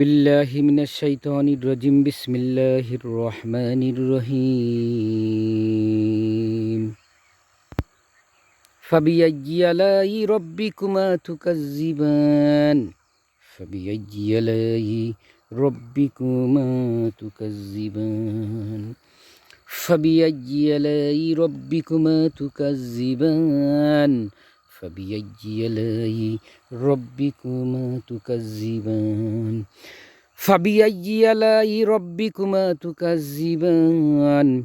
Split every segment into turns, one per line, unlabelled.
بالله من الشيطان الرجيم بسم الله الرحمن الرحيم فبأي آلاء ربكما تكذبان فبأي آلاء ربكما تكذبان فبأي آلاء ربكما تكذبان فبأي آلاء ربكما تكذبان فبأي آلاء ربكما تكذبان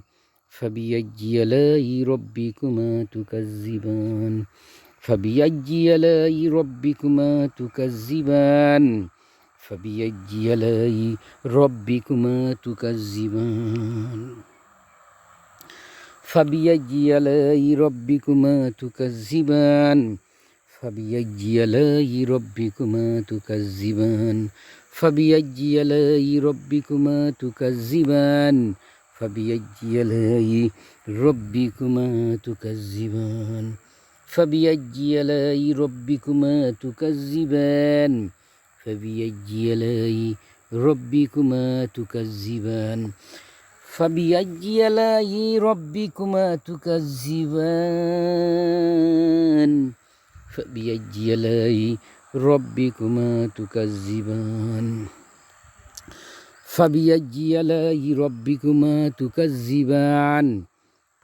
فبأي آلاء ربكما تكذبان فبأي آلاء ربكما تكذبان فبأي آلاء ربكما تكذبان فبأي آلاء ربكما تكذبان فبأي آلاء ربكما تكذبان فبأي آلاء ربكما تكذبان فبأي آلاء ربكما تكذبان فبأي آلاء ربكما تكذبان فبأي آلاء ربكما تكذبان فبأي آلاء ربكما تكذبان فبأي آلاء ربكما تكذبان فبأي آلاء ربكما تكذبان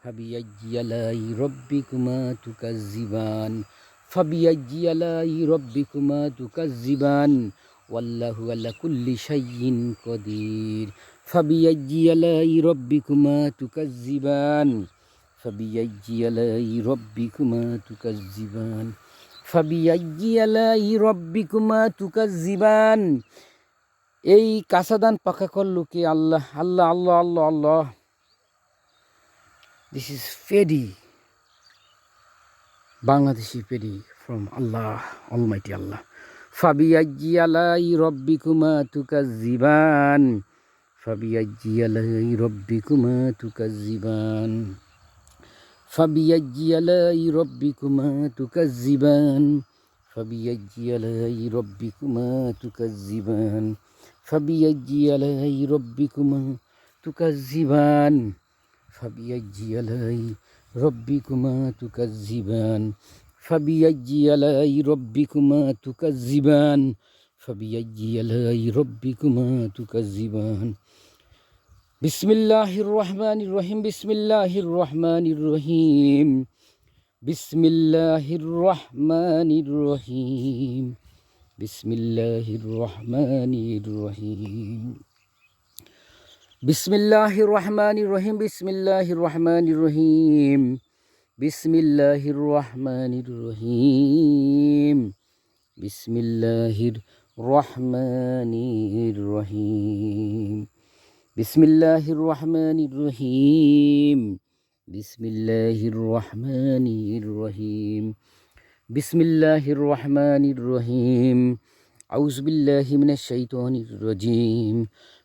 فبأي آلاء ربكما تكذبان فبأي آلاء ربكما تكذبان والله على كل شيء قدير فبأي آلاء ربكما تكذبان فبأي آلاء ربكما تكذبان فبأي آلاء ربكما تكذبان এই কাসাদান পাকা করলো কে আল্লাহ আল্লাহ আল্লাহ আল্লাহ আল্লাহ this is paddy Bangladeshi paddy from আল্লাহ অলমাইটি আল্লাহ ফাবিয়াজ্জি আলাই রব্বিকুমা তুকাজ্জিবান ফাবিয়াজ্জি আলাই রব্বিকুমা তুকাজ্জিবান ফাবিয়াজ্জি আলাই রব্বিকুমা তুকাজ্জিবান ফাবিয়াজ্জি আলাই রব্বিকুমা তুকাজ্জিবান ফাবিয়াজ্জি আলাই রব্বিকুমা তুকাজ্জিবান ফাবিয়াজ্জি আলাই রব্বিকুমা তুকাজ্জিবান ফাবিয়াজ্জি আলাই রব্বিকুমা তুকাজ্জিবান ফাবিয়াজ্জি আলাই রব্বিকুমা তুকাজ্জিবান বিসমিল্লাহির রহমানির রহিম বিসমিল্লাহির রহমানির রহিম বিসমিল্লাহির রহমানির রহিম বিসমিল্লাহির রহমানির রহিম বিসমিল্লাহির রহমানির রহিম বিসমিল্লাহির রহমানির রহিম বিসমিল্লাহির রহমানির রহিম বিসমিল্লাহির রহমানির রহিম বিসমিল্লাহির রহমানির রহিম বিসমিল্লাহির রহমানির রহিম বিসমিল্লাহির রহমানির রহিম আউযু বিল্লাহি মিনাশ শাইতানির রাজীম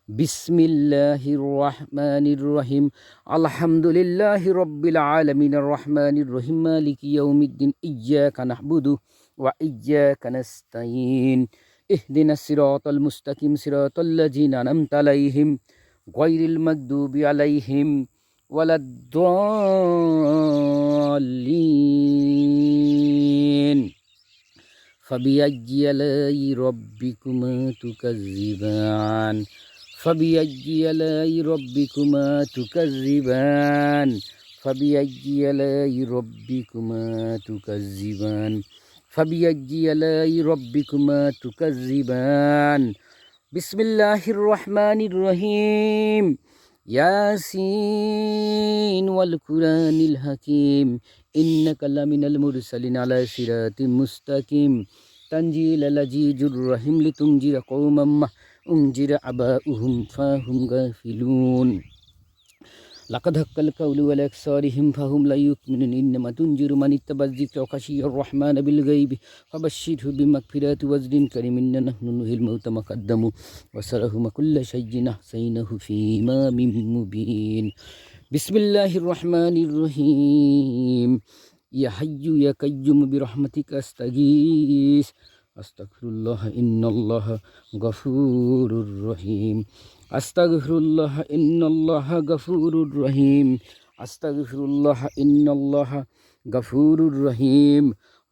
বিসমিল্লাহির রহমানির রহিম আলহামদুলিল্লাহি রাব্বিল আলামিনির রহমানির রহিম মালিকি ইয়াউমিদ্দিন ইয়্যাকা না'বুদু ওয়া ইয়্যাকা নাস্তাঈন ইহদিনাস সিরাতাল মুস্তাকিম সিরাতাল্লাযীনা আন'আমতা আলাইহিম গায়রিল মাগদুবি আলাইহিম ওয়ালাদ-দাল্লিন ফাবিআইয়ি আলাই রব্বিকুমা তুকাজ্জিবান ফাবিআইয়ি আলাই রব্বিকুমা তুকাজ্জিবান ফাবিআইয়ি আলাই রব্বিকুমা তুকাজ্জিবান ফাবিআইয়ি আলাই রব্বিকুমা তুকাজ্জিবান বিসমিল্লাহির রহমানির রহিম ইয়াসিন ওয়াল কুরআনিল হাকিম ইন্নাকা লামিনাল মুরসালিন আলা সিরাতিম মুস্তাকিম তানজিলাল আজিজুর রহিম লিতুনজিরা কওমান মা উনজিরা আবাউহুম ফাহুম গাফিলুন লাকাদ হাক্কাল কাউলু আলা আকসারিহিম ফাহুম লা ইউমিনুন ইন্নামা তুনজিরু মান ইত্তাবায যিকরা ওয়া খাশিয়ার রাহমানা বিল গায়বি ফাবাশশিরহু বিমাগফিরাতি ওয়া আজরিন কারীম ইন্না নাহনু নুহিল মাউতা মা কাদ্দামু ওয়া সারাহু কুল্লা শাইইন আহসাইনাহু ফি ইমামিম মুবিন বিসমিল্লাহির রহমানির রহিম ইয়া হাইয়্যু ইয়া কাইয়্যুম বিরহমাতিকা আস্তাগীস আস্তাগফিরুল্লাহ ইন্নাল্লাহ গফুরুর রহিম। আস্তাগফিরুল্লাহ ইন্নাল্লাহ গফুরুর রহিম। আস্তাগফিরুল্লাহ ইন্নাল্লাহ গফুরুর রহিম।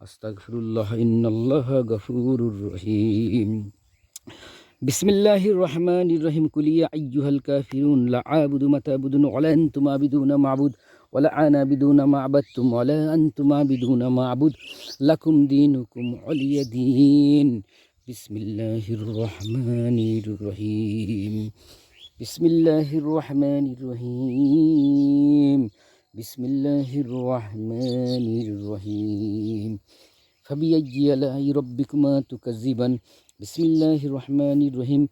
আস্তাগফিরুল্লাহ ইন্নাল্লাহ গফুরুর রহিম। বিসমিল্লাহির রহমানির রহিম। কুল ইয়া আইয়ুহাল কাফিরুন লা আ'বুদু মা তা'বুদুন ওয়ালা আনতুম আ'বিদুনা মা আ'বুদ ওয়ালা আনা আ'বিদুনা মা আ'বাদতুম ওয়ালা আনতুম আ'বিদুনা মা আ'বুদ লাকুম দীনুকুম ওয়ালিয়া দীন। বিসমিল্লাহির রহমানির রহিম। বিসমিল্লাহির রহমানির রহিম। বিসমিল্লাহির রহমানির রহিম। ফাবিআইয়ি আলা'i রাব্বিকুমা তুকাজ্জিবান। বিসমিল্লাহির রহমানির রহিম।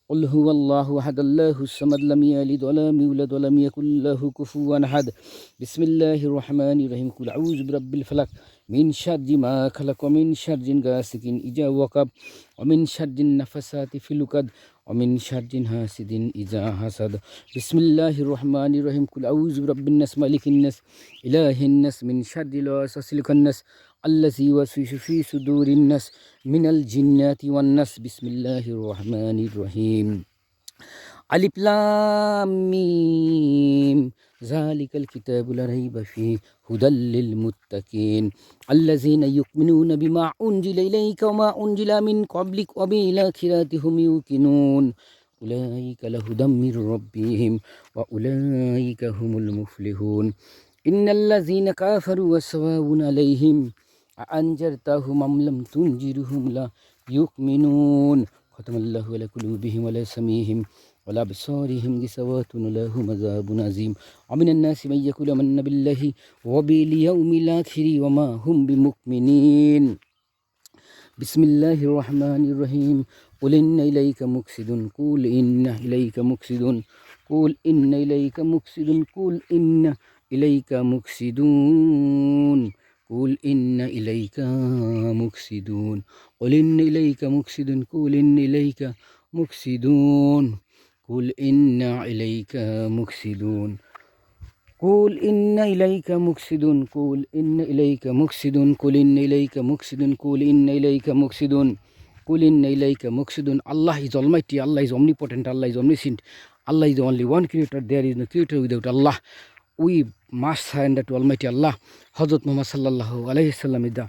কুল হুয়াল্লাহু আহাদ আল্লাহুস সামাদ লাম ইয়ালিদ ওয়া লাম ইউলাদ ওয়া লাম ইয়াকুল লাহু কুফুওয়ান আহাদ। বিসমিল্লাহির রহমানির রহিম। কুল আউযু বিরাব্বিল ফালাক মিন শাররি মা খালাক ওয়া মিন শাররিন গাসিকিন ইযা ওয়াকাব ওয়া মিন শাররিন নাফাসাতি ফিল উকাদ ওয়া মিন শাররিন হাসিদিন ইযা হাসাদ। বিসমিল্লাহির রহমানির রহিম। কুল আউযু বিরাব্বিন নাস মালিকিন নাস ইলাহিন নাস মিন শাররিল ওয়াসওয়াসিল খান্নাস আল্লাযী ইউওয়াসওয়িসু ফি সুদুরিন নাস মিনাল জিন্নাতি ওয়ান নাস। বিসমিল্লাহির রহমানির রহিম। আলিফ লাম মিম যালিকাল কিতাবু লা রাইবা ফীহি হুদাল লিল মুত্তাকিন আল্লাযীনা ইউমিনুনা বিমা উনজিলা ইলাইকা ওয়া মা উনজিলা মিন ক্বাবলিক ওয়া বিল আখিরাতি হুম ইউকিনুন উলাইকা লাহুদাম মির রাব্বিহিম ওয়া উলাইকা হুমুল মুফলিহুন। ইন্নাল্লাযীনা কাফারু ওয়াসসাওয়াউন আলাইহিম আনজারতাহুম আম লাম তুনজিরহুম লা ইউমিনুন খতামাল্লাহু আলা কুলুবিহিম ওয়া লা সামিহিম ওয়া লা আবসারিহিম গিসাওয়াতুন লাহুম আযাবুন আযীম। ওয়া মিনান নাসি মান ইয়াকুলু আমান্না বিল্লাহি ওয়া বিল ইয়াউমিল আখিরি ওয়া মা হুম বিমুমিনিন। বিসমিল্লাহির রহমানির রহিম। কুল ইন্না ইলাইকা মুকসিদুন কুল ইন্না ইলাইকা মুকসিদুন কুল ইন্না ইলাইকা মুকসিদুন কুল ইন্না ইলাইকা মুকসিদুন কুল ইন্না ইলাইকা মুকসিদুন কুল ইন্না ইলাইকা মুকসিদুন কুল ইন্না ইলাইকা মুকসিদুন কুল ইন্না ইলাইকা মুকসিদুন কুল ইন্না ইলাইকা মুকসিদুন কুল ইন্না ইলাইকা মুকসিদুন কুল ইন্না ইলাইকা মুকসিদুন কুল ইন্না ইলাইকা মুকসিদুন কুল ইন্না ইলাইকা মুকসিদুন। Allah is Almighty, Allah is omnipotent, Allah is omniscient, Allah is the only one creator, there is no creator without Allah. We must surrender to Almighty Allah. Hazrat Muhammad sallallahu alayhi wasallam is the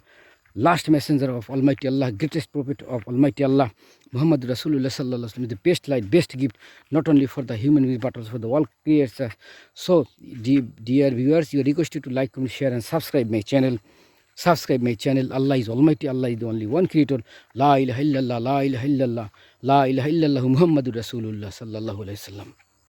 last messenger of Almighty Allah, greatest prophet of Almighty Allah. Muhammad Rasulullah sallallahu alaihi wasallam is the best light, best gift, not only for the human being but also for the world creators. So, dear viewers, you are requested to like, comment, share, and subscribe my channel. Subscribe my channel. Allah is Almighty. Allah is the only one creator. La ilaha illallah. La ilaha illallah. La ilaha illallah. Muhammadur Rasulullah sallallahu alaihi wasallam.